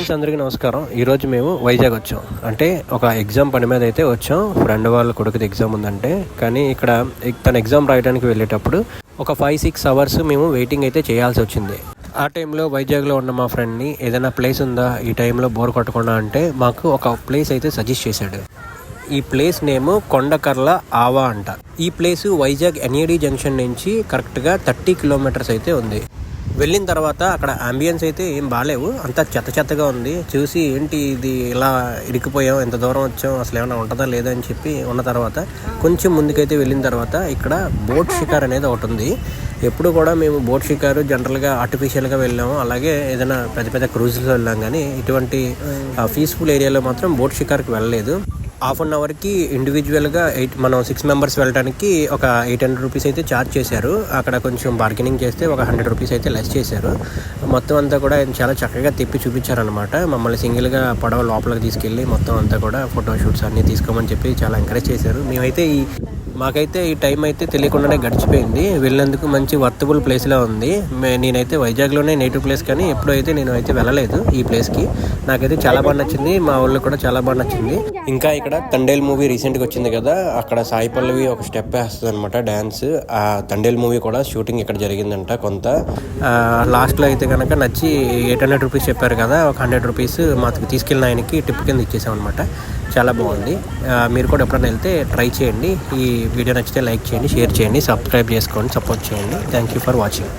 Friends అందరికీ నమస్కారం. ఈరోజు మేము వైజాగ్ వచ్చాం. అంటే ఒక ఎగ్జామ్ పని మీద అయితే వచ్చాం. ఫ్రెండ్ వాళ్ళ కొడుకుది ఎగ్జామ్ ఉందంటే, కానీ ఇక్కడ తన ఎగ్జామ్ రాయడానికి వెళ్ళేటప్పుడు ఒక 5-6 అవర్స్ మేము వెయిటింగ్ అయితే చేయాల్సి వచ్చింది. ఆ టైంలో వైజాగ్లో ఉన్న మా ఫ్రెండ్ని ఏదైనా ప్లేస్ ఉందా ఈ టైంలో బోర్ కొట్టకుండా అంటే మాకు ఒక ప్లేస్ అయితే సజెస్ట్ చేశాడు. ఈ ప్లేస్ నేమ్ కొండకర్ల ఆవా అంట. ఈ ప్లేస్ వైజాగ్ ఎన్ఏడి జంక్షన్ నుంచి కరెక్ట్గా 30 కిలోమీటర్స్ అయితే ఉంది. వెళ్ళిన తర్వాత అక్కడ అంబియన్స్ అయితే ఏం బాగాలేవు, అంతా చెత్తగా ఉంది. చూసి ఏంటి ఇది ఇలా ఇరికిపోయాం, ఎంత దూరం వచ్చాం, అసలు ఏమైనా ఉంటుందా లేదా అని చెప్పి ఉన్న తర్వాత కొంచెం ముందుకైతే వెళ్ళిన తర్వాత ఇక్కడ బోట్ షికార్ అనేది ఒకటి ఉంది. ఎప్పుడు కూడా మేము బోట్ షికారు జనరల్గా ఆర్టిఫిషియల్గా వెళ్ళాము, అలాగే ఏదైనా పెద్ద క్రూజెస్లో వెళ్ళాం, కానీ ఇటువంటి పీస్ఫుల్ ఏరియాలో మాత్రం బోట్ షికార్కి వెళ్ళలేదు. హాఫ్ అన్ అవర్కి ఇండివిజువల్గా మనం 6 మెంబర్స్ వెళ్ళడానికి ఒక 800 రూపీస్ అయితే ఛార్జ్ చేశారు. అక్కడ కొంచెం బార్గెనింగ్ చేస్తే ఒక 100 రూపీస్ అయితే లెస్ చేశారు. మొత్తం అంతా కూడా చాలా చక్కగా తిప్పి చూపించారనమాట. మమ్మల్ని సింగిల్గా పడవ లోపలికి తీసుకెళ్ళి మొత్తం అంతా కూడా ఫోటోషూట్స్ అన్నీ తీసుకోమని చెప్పి చాలా ఎంకరేజ్ చేశారు. మేమైతే మాకైతే ఈ టైం అయితే తెలియకుండానే గడిచిపోయింది. వెళ్ళినందుకు మంచి వర్తబుల్ ప్లేస్లో ఉంది. నేనైతే వైజాగ్లోనే నేటివ్ ప్లేస్, కానీ ఎప్పుడైతే నేను అయితే వెళ్ళలేదు ఈ ప్లేస్కి. నాకైతే చాలా బాగా నచ్చింది, మా ఊళ్ళో కూడా చాలా బాగా నచ్చింది. ఇంకా ఇక్కడ తండేల్ మూవీ రీసెంట్గా వచ్చింది కదా, అక్కడ సాయి పల్లవి ఒక స్టెప్ వేస్తుంది అనమాట, డ్యాన్స్. ఆ తండేల్ మూవీ కూడా షూటింగ్ ఇక్కడ జరిగిందంట కొంత. లాస్ట్లో అయితే కనుక నచ్చి 800 రూపీస్ చెప్పారు కదా, ఒక 100 రూపీస్ మాకు తీసుకెళ్ళిన ఆయనకి టిప్ కింద ఇచ్చేసాం అనమాట. చాలా బాగుంది. మీరు కూడా ఎప్పుడైనా వెళ్తే ట్రై చేయండి. ఈ వీడియో నచ్చితే లైక్ చేయండి, షేర్ చేయండి, సబ్స్క్రైబ్ చేసుకోండి, సపోర్ట్ చేయండి. Thank you for watching.